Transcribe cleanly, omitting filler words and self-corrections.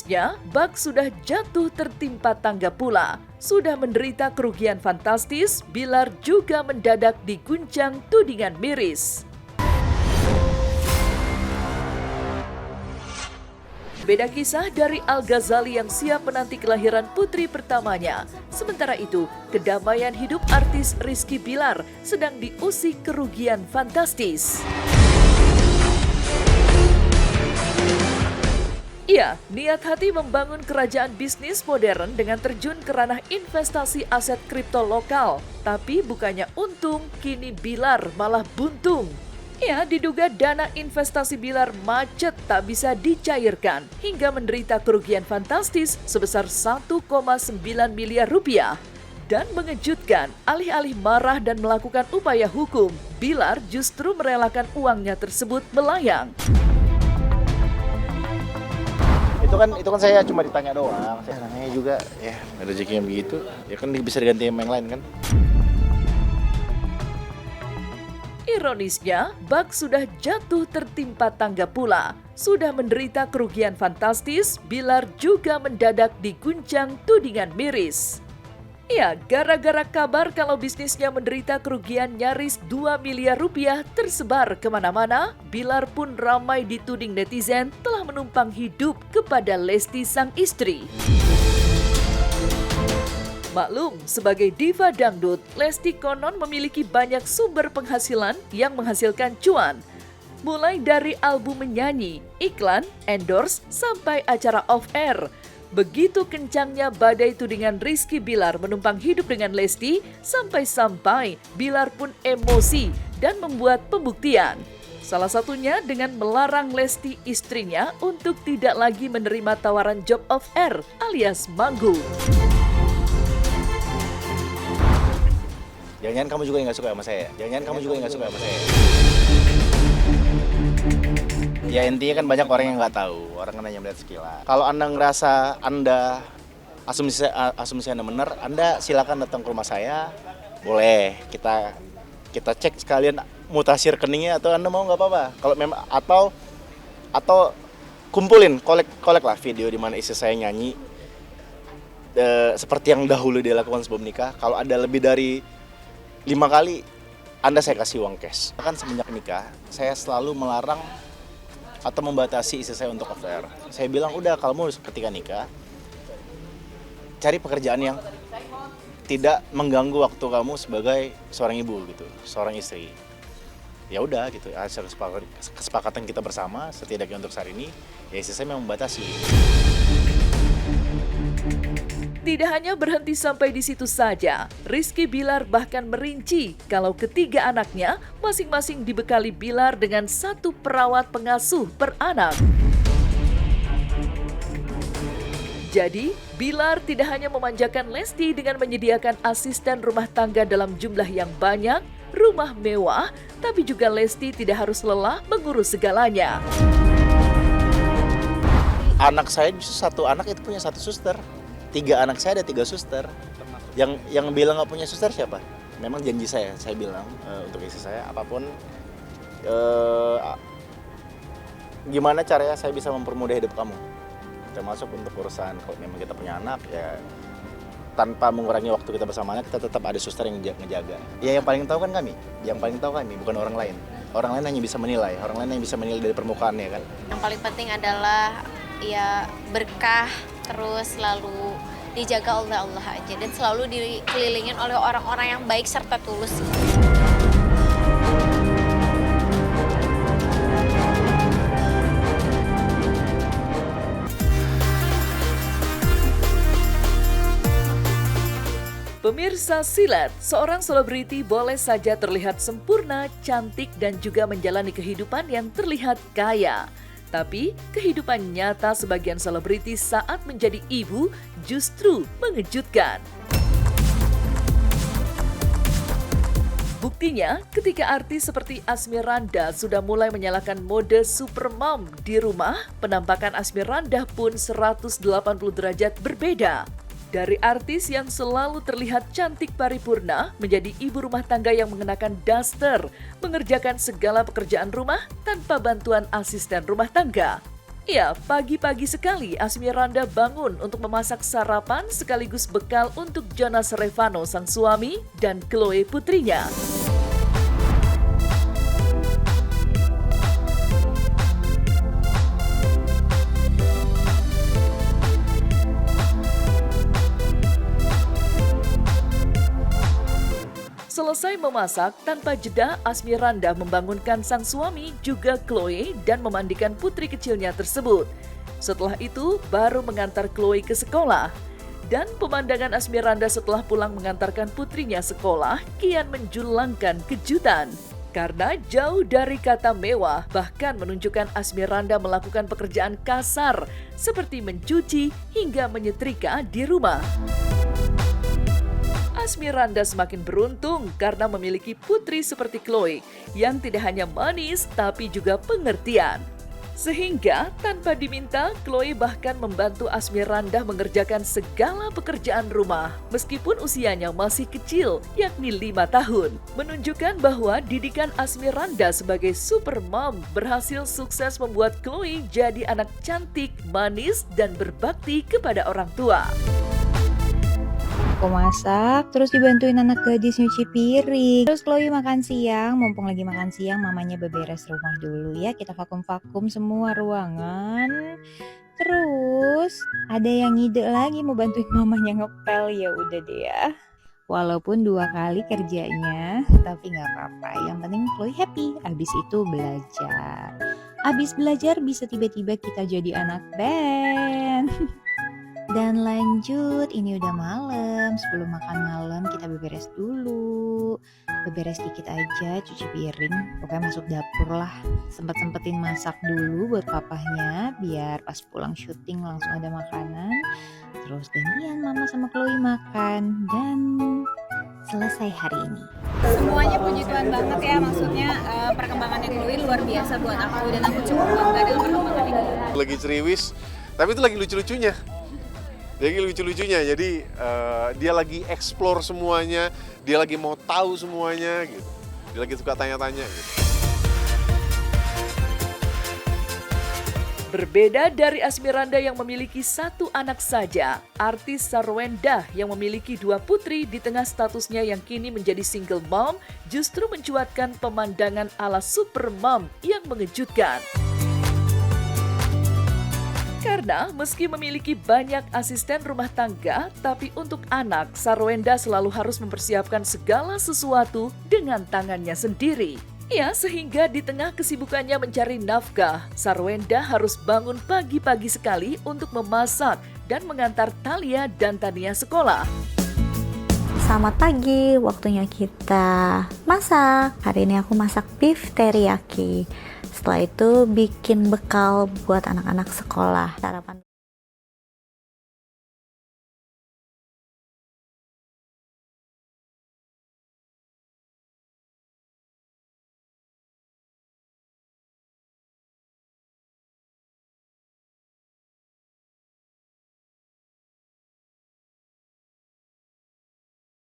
Ironisnya, Bak sudah jatuh tertimpa tangga pula. Sudah menderita kerugian fantastis, Bilar juga mendadak diguncang tudingan miris. Beda kisah dari Al-Ghazali yang siap menanti kelahiran putri pertamanya. Sementara itu, kedamaian hidup artis Rizky Bilar sedang diusik kerugian fantastis. Ia niat hati membangun kerajaan bisnis modern dengan terjun ke ranah investasi aset kripto lokal. Tapi bukannya untung, kini Bilar malah buntung. Ia diduga dana investasi Bilar macet tak bisa dicairkan hingga menderita kerugian fantastis sebesar 1,9 miliar rupiah. Dan mengejutkan, alih-alih marah dan melakukan upaya hukum, Bilar justru merelakan uangnya tersebut melayang. Itu kan saya cuma ditanya doang. Saya namanya juga ya rezekinya begitu. Ya kan bisa diganti sama yang lain kan. Ironisnya, Bak sudah jatuh tertimpa tangga pula. Sudah menderita kerugian fantastis, Bilar juga mendadak diguncang tudingan miris. Ya, gara-gara kabar kalau bisnisnya menderita kerugian nyaris 2 miliar rupiah tersebar kemana-mana, Bilar pun ramai dituding netizen telah menumpang hidup kepada Lesti sang istri. Maklum, sebagai diva dangdut, Lesti konon memiliki banyak sumber penghasilan yang menghasilkan cuan. Mulai dari album menyanyi, iklan, endorse, sampai acara off-air. Begitu kencangnya badai tudingan Rizky Bilar menumpang hidup dengan Lesti, sampai-sampai Bilar pun emosi dan membuat pembuktian. Salah satunya dengan melarang Lesti istrinya untuk tidak lagi menerima tawaran job off-air alias manggung. Jangan-jangan kamu juga yang gak suka sama saya. Ya intinya kan banyak orang yang nggak tahu. Orang kan hanya melihat sekilas. Kalau Anda ngerasa asumsi Anda benar, Anda silakan datang ke rumah saya. Boleh, kita cek sekalian mutasi rekeningnya atau Anda mau nggak apa-apa. Kalau memang atau kumpulin, kolek lah video di mana istri saya nyanyi seperti yang dahulu dia lakukan sebelum nikah. Kalau ada lebih dari 5 kali, Anda saya kasih uang cash. Kan semenjak nikah, saya selalu melarang atau membatasi istri saya untuk off-air. Saya bilang, udah kamu ketika nikah, cari pekerjaan yang tidak mengganggu waktu kamu sebagai seorang ibu gitu, seorang istri. Ya udah gitu, hasil kesepakatan kita bersama, setidaknya untuk saat ini, ya istri saya memang membatasi. Tidak hanya berhenti sampai di situ saja, Rizky Bilar bahkan merinci kalau ketiga anaknya masing-masing dibekali Bilar dengan 1 perawat pengasuh per anak. Jadi, Bilar tidak hanya memanjakan Lesti dengan menyediakan asisten rumah tangga dalam jumlah yang banyak, rumah mewah, tapi juga Lesti tidak harus lelah mengurus segalanya. Anak saya justru 1 anak itu punya 1 suster. 3 anak saya ada 3 suster. Yang bilang nggak punya suster siapa? Memang janji saya bilang untuk istri saya apapun gimana caranya saya bisa mempermudah hidup kamu, termasuk untuk urusan kalau memang kita punya anak ya tanpa mengurangi waktu kita bersama anak, kita tetap ada suster yang ngejaga. Ya yang paling tahu kan kami, bukan orang lain. Orang lain hanya bisa menilai, dari permukaannya kan. Yang paling penting adalah ya berkah, terus selalu dijaga oleh Allah aja dan selalu dikelilingin oleh orang-orang yang baik serta tulus. Pemirsa silat, seorang selebriti boleh saja terlihat sempurna, cantik, dan juga menjalani kehidupan yang terlihat kaya. Tapi, kehidupan nyata sebagian selebriti saat menjadi ibu justru mengejutkan. Buktinya, ketika artis seperti Asmirandah sudah mulai menyalakan mode supermom di rumah, penampakan Asmirandah pun 180 derajat berbeda. Dari artis yang selalu terlihat cantik paripurna, menjadi ibu rumah tangga yang mengenakan daster, mengerjakan segala pekerjaan rumah tanpa bantuan asisten rumah tangga. Ya, pagi-pagi sekali Asmiranda bangun untuk memasak sarapan sekaligus bekal untuk Jonas Revano sang suami dan Chloe putrinya. Selesai memasak, tanpa jeda Asmiranda membangunkan sang suami juga Chloe dan memandikan putri kecilnya tersebut. Setelah itu baru mengantar Chloe ke sekolah. Dan pemandangan Asmiranda setelah pulang mengantarkan putrinya sekolah kian menjulangkan kejutan. Karena jauh dari kata mewah, bahkan menunjukkan Asmiranda melakukan pekerjaan kasar seperti mencuci hingga menyetrika di rumah. Asmiranda semakin beruntung karena memiliki putri seperti Chloe yang tidak hanya manis tapi juga pengertian. Sehingga tanpa diminta, Chloe bahkan membantu Asmiranda mengerjakan segala pekerjaan rumah meskipun usianya masih kecil, yakni 5 tahun. Menunjukkan bahwa didikan Asmiranda sebagai super mom berhasil sukses membuat Chloe jadi anak cantik, manis, dan berbakti kepada orang tua. Aku masak, terus dibantuin anak gadis nyuci piring. Terus Chloe makan siang, mumpung lagi makan siang mamanya beberes rumah dulu ya. Kita vakum-vakum semua ruangan. Terus ada yang ngide lagi mau bantuin mamanya ngepel, ya udah deh ya. Walaupun 2 kali kerjanya, tapi gak apa-apa. Yang penting Chloe happy, abis itu belajar. Abis belajar bisa tiba-tiba kita jadi anak band. Dan lanjut, ini udah malam. Sebelum makan malam kita beberes dulu. Beberes dikit aja, cuci piring. Pokoknya masuk dapur lah. Sempet-sempetin masak dulu buat papahnya, biar pas pulang syuting langsung ada makanan. Terus gantian mama sama Chloe makan. Dan selesai hari ini. Semuanya puji Tuhan banget ya, maksudnya perkembangannya Chloe luar biasa buat aku. Dan aku cukup bangga dengan perkembangannya. Lagi ceriwis, tapi itu lagi lucu-lucunya. Jadi dia lagi explore semuanya, dia lagi mau tahu semuanya gitu. Dia lagi suka tanya-tanya gitu. Berbeda dari Asmiranda yang memiliki 1 anak saja, artis Sarwenda yang memiliki 2 putri di tengah statusnya yang kini menjadi single mom justru mencuatkan pemandangan ala super mom yang mengejutkan. Karena meski memiliki banyak asisten rumah tangga, tapi untuk anak, Sarwenda selalu harus mempersiapkan segala sesuatu dengan tangannya sendiri. Ya, sehingga di tengah kesibukannya mencari nafkah, Sarwenda harus bangun pagi-pagi sekali untuk memasak dan mengantar Thalia dan Tania sekolah. Selamat pagi, waktunya kita masak. Hari ini aku masak beef teriyaki. Setelah itu bikin bekal buat anak-anak sekolah. Sarapan